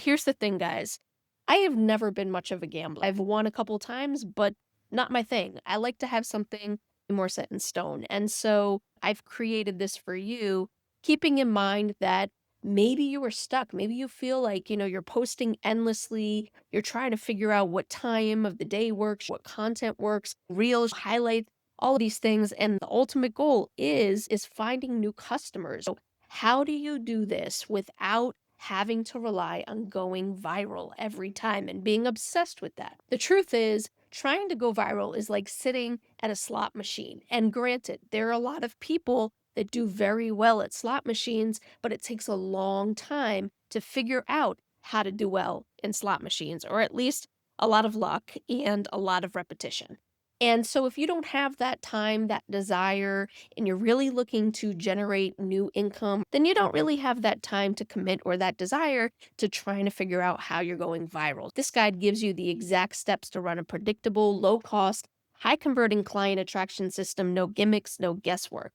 Here's the thing, guys. I have never been much of a gambler. I've won a couple times, but not my thing. I like to have something more set in stone. And so I've created this for you, keeping in mind that maybe you were stuck. Maybe you feel like, you're posting endlessly. You're trying to figure out what time of the day works, what content works, reels, highlights, all of these things. And the ultimate goal is finding new customers. So how do you do this without having to rely on going viral every time and being obsessed with that? The truth is, trying to go viral is like sitting at a slot machine. And granted, there are a lot of people that do very well at slot machines, but it takes a long time to figure out how to do well in slot machines, or at least a lot of luck and a lot of repetition. And so, if you don't have that time, that desire, and you're really looking to generate new income, then you don't really have that time to commit or that desire to trying to figure out how you're going viral. This guide gives you the exact steps to run a predictable, low cost, high converting client attraction system, no gimmicks, no guesswork.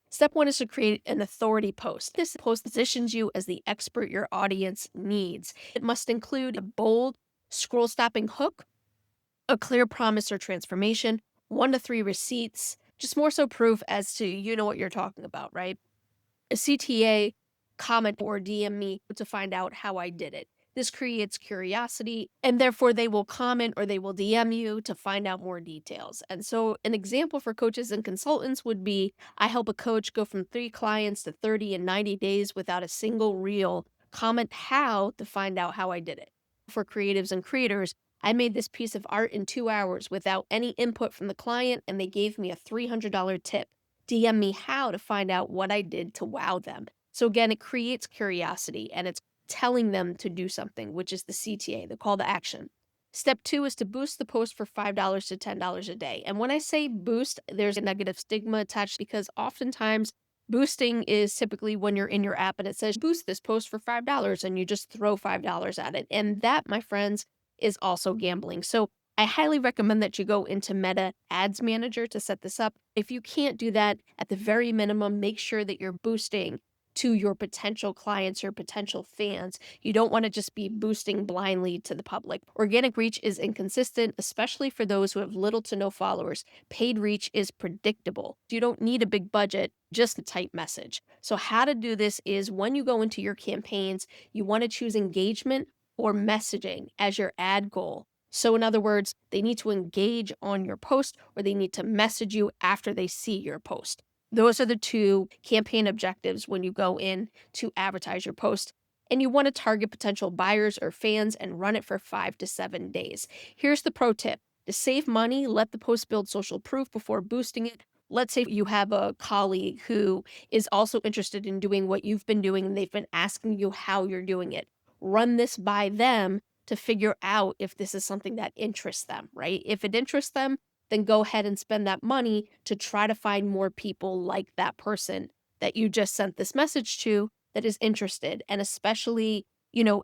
Step one is to create an authority post. This post positions you as the expert your audience needs. It must include a bold, scroll stopping hook, a clear promise or transformation, 1 to 3 receipts, just more so proof as to you know what you're talking about, right? A CTA, comment or DM me to find out how I did it. This creates curiosity, and therefore they will comment or they will DM you to find out more details. And so, an example for coaches and consultants would be I help a coach go from 3 clients to 30 in 90 days without a single reel. Comment how to find out how I did it. For creatives and creators, I made this piece of art in 2 hours without any input from the client, and they gave me a $300 tip. DM me how to find out what I did to wow them. So again, it creates curiosity and it's telling them to do something, which is the CTA, the call to action. Step two is to boost the post for $5 to $10 a day. And when I say boost, there's a negative stigma attached because oftentimes boosting is typically when you're in your app and it says boost this post for $5 and you just throw $5 at it. And that, my friends, is also gambling. So I highly recommend that you go into Meta Ads Manager to set this up. If you can't do that, at the very minimum, make sure that you're boosting to your potential clients, your potential fans. You don't want to just be boosting blindly to the public. Organic reach is inconsistent, especially for those who have little to no followers. Paid reach is predictable. You don't need a big budget, just a tight message. So how to do this is when you go into your campaigns, you want to choose engagement or messaging as your ad goal. So in other words, they need to engage on your post or they need to message you after they see your post. Those are the two campaign objectives when you go in to advertise your post. And you want to target potential buyers or fans and run it for 5 to 7 days. Here's the pro tip. To save money, let the post build social proof before boosting it. Let's say you have a colleague who is also interested in doing what you've been doing and they've been asking you how you're doing it. Run this by them to figure out if this is something that interests them, right? If it interests them, then go ahead and spend that money to try to find more people like that person that you just sent this message to that is interested. And especially,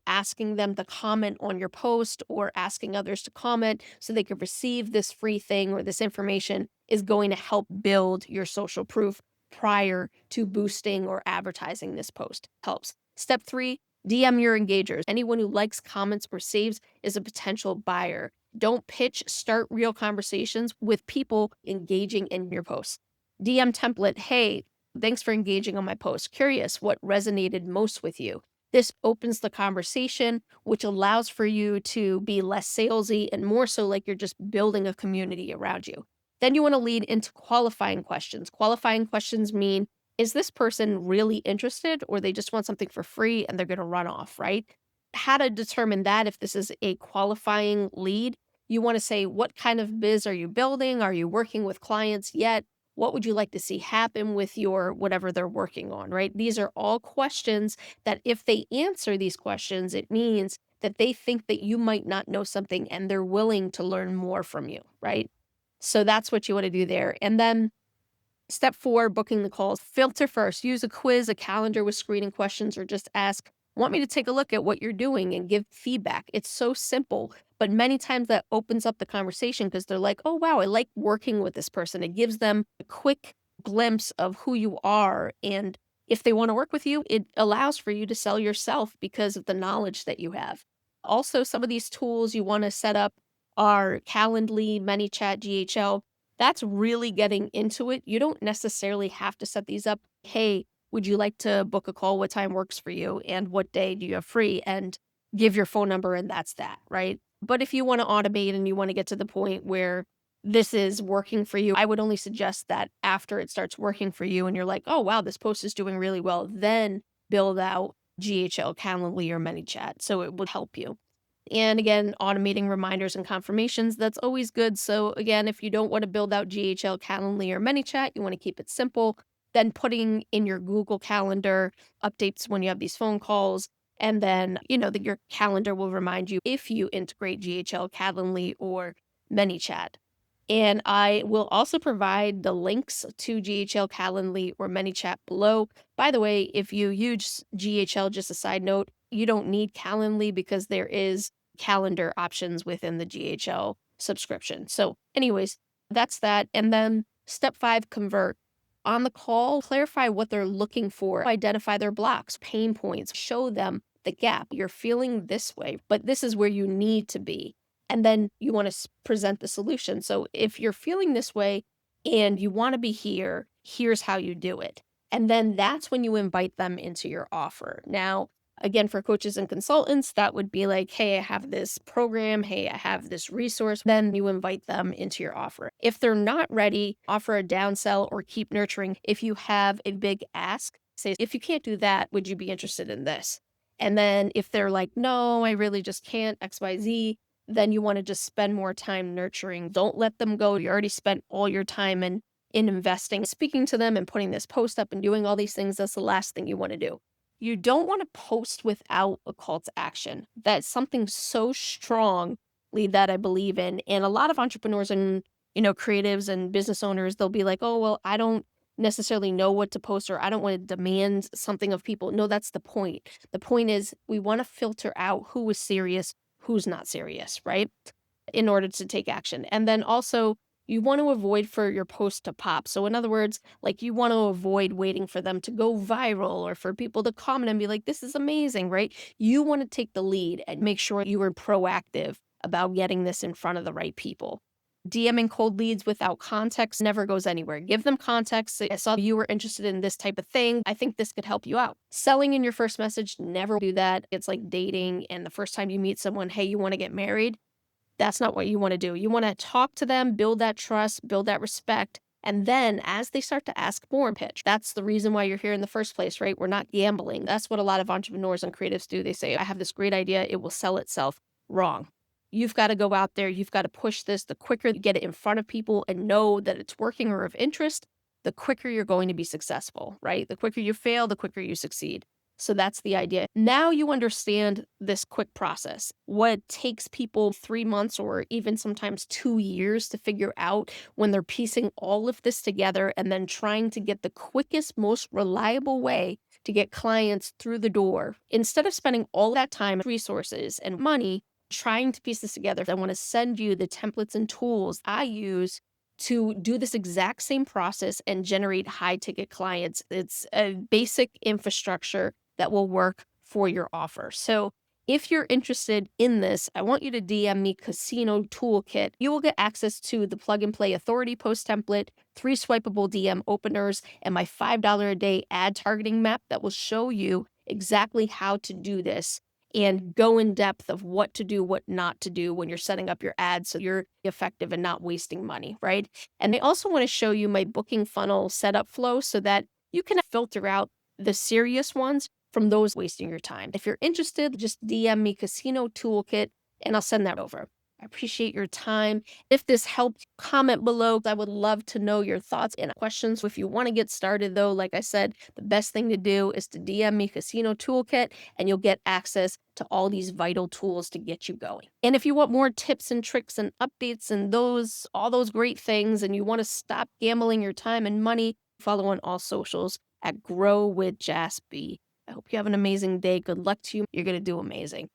asking them to comment on your post or asking others to comment so they could receive this free thing or this information is going to help build your social proof prior to boosting or advertising this post. Helps. Step three, DM your engagers. Anyone who likes, comments, or saves is a potential buyer. Don't pitch, start real conversations with people engaging in your posts. DM template, hey, thanks for engaging on my post. Curious what resonated most with you. This opens the conversation, which allows for you to be less salesy and more so like you're just building a community around you. Then you want to lead into qualifying questions. Qualifying questions mean, is this person really interested or they just want something for free and they're going to run off, right? How to determine that if this is a qualifying lead, you want to say, what kind of biz are you building? Are you working with clients yet? What would you like to see happen with your whatever they're working on, right? These are all questions that if they answer these questions, it means that they think that you might not know something and they're willing to learn more from you, right? So that's what you want to do there. And then step four, booking the calls. Filter first. Use a quiz, a calendar with screening questions, or just ask, want me to take a look at what you're doing and give feedback. It's so simple, but many times that opens up the conversation because they're like, oh, wow, I like working with this person. It gives them a quick glimpse of who you are and If they want to work with you, it allows for you to sell yourself because of the knowledge that you have. Also, some of these tools you want to set up are Calendly, ManyChat, GHL. That's really getting into it. You don't necessarily have to set these up. Hey, would you like to book a call? What time works for you? And what day do you have free? And give your phone number, and that's that, right? But if you want to automate and you want to get to the point where this is working for you, I would only suggest that after it starts working for you and you're like, oh, wow, this post is doing really well, then build out GHL, Calendly, or ManyChat. So it would help you. And again, automating reminders and confirmations, that's always good. So again, if you don't want to build out GHL, Calendly, or ManyChat, you want to keep it simple, then putting in your Google Calendar updates when you have these phone calls. And then, that your calendar will remind you if you integrate GHL, Calendly, or ManyChat. And I will also provide the links to GHL, Calendly, or ManyChat below. By the way, if you use GHL, just a side note, you don't need Calendly because there is calendar options within the GHL subscription. So, anyways, that's that. And then step 5, convert. On the call, clarify what they're looking for, identify their blocks, pain points, show them the gap. You're feeling this way, but this is where you need to be. And then you want to present the solution. So if you're feeling this way and you want to be here, here's how you do it. And then that's when you invite them into your offer. Now, again, for coaches and consultants, that would be like, hey, I have this program. Hey, I have this resource. Then you invite them into your offer. If they're not ready, offer a downsell or keep nurturing. If you have a big ask, say, if you can't do that, would you be interested in this? And then if they're like, no, I really just can't, XYZ, then you want to just spend more time nurturing. Don't let them go. You already spent all your time in investing, speaking to them and putting this post up and doing all these things. That's the last thing you want to do. You don't want to post without a call to action. That's something so strongly that I believe in. And a lot of entrepreneurs and, creatives and business owners, they'll be like, oh, well, I don't necessarily know what to post, or I don't want to demand something of people. No, that's the point. The point is we want to filter out who is serious, who's not serious, right? In order to take action. And then also, you want to avoid for your post to pop. So in other words, like you want to avoid waiting for them to go viral or for people to comment and be like, this is amazing, right? You want to take the lead and make sure you are proactive about getting this in front of the right people. DMing cold leads without context never goes anywhere. Give them context. I saw you were interested in this type of thing. I think this could help you out. Selling in your first message, never do that. It's like dating, and the first time you meet someone, hey, you want to get married? That's not what you want to do. You want to talk to them, build that trust, build that respect. And then as they start to ask more, pitch. That's the reason why you're here in the first place, right? We're not gambling. That's what a lot of entrepreneurs and creatives do. They say, I have this great idea. It will sell itself. Wrong. You've got to go out there. You've got to push this. The quicker you get it in front of people and know that it's working or of interest, the quicker you're going to be successful, right? The quicker you fail, the quicker you succeed. So that's the idea. Now you understand this quick process. What takes people 3 months or even sometimes 2 years to figure out when they're piecing all of this together and then trying to get the quickest, most reliable way to get clients through the door. Instead of spending all that time, resources, and money trying to piece this together, I want to send you the templates and tools I use to do this exact same process and generate high ticket clients. It's a basic infrastructure that will work for your offer. So if you're interested in this, I want you to DM me Casino Toolkit. You will get access to the plug and play authority post template, 3 swipeable DM openers, and my $5 a day ad targeting map that will show you exactly how to do this and go in depth of what to do, what not to do when you're setting up your ads so you're effective and not wasting money, right? And I also want to show you my booking funnel setup flow so that you can filter out the serious ones from those wasting your time. If you're interested, just DM me Casino Toolkit and I'll send that over. I appreciate your time. If this helped, comment below. I would love to know your thoughts and questions. If you want to get started though, like I said, the best thing to do is to DM me Casino Toolkit and you'll get access to all these vital tools to get you going. And if you want more tips and tricks and updates and all those great things, and you want to stop gambling your time and money, follow on all socials at Grow with Jass B. I hope you have an amazing day. Good luck to you. You're going to do amazing.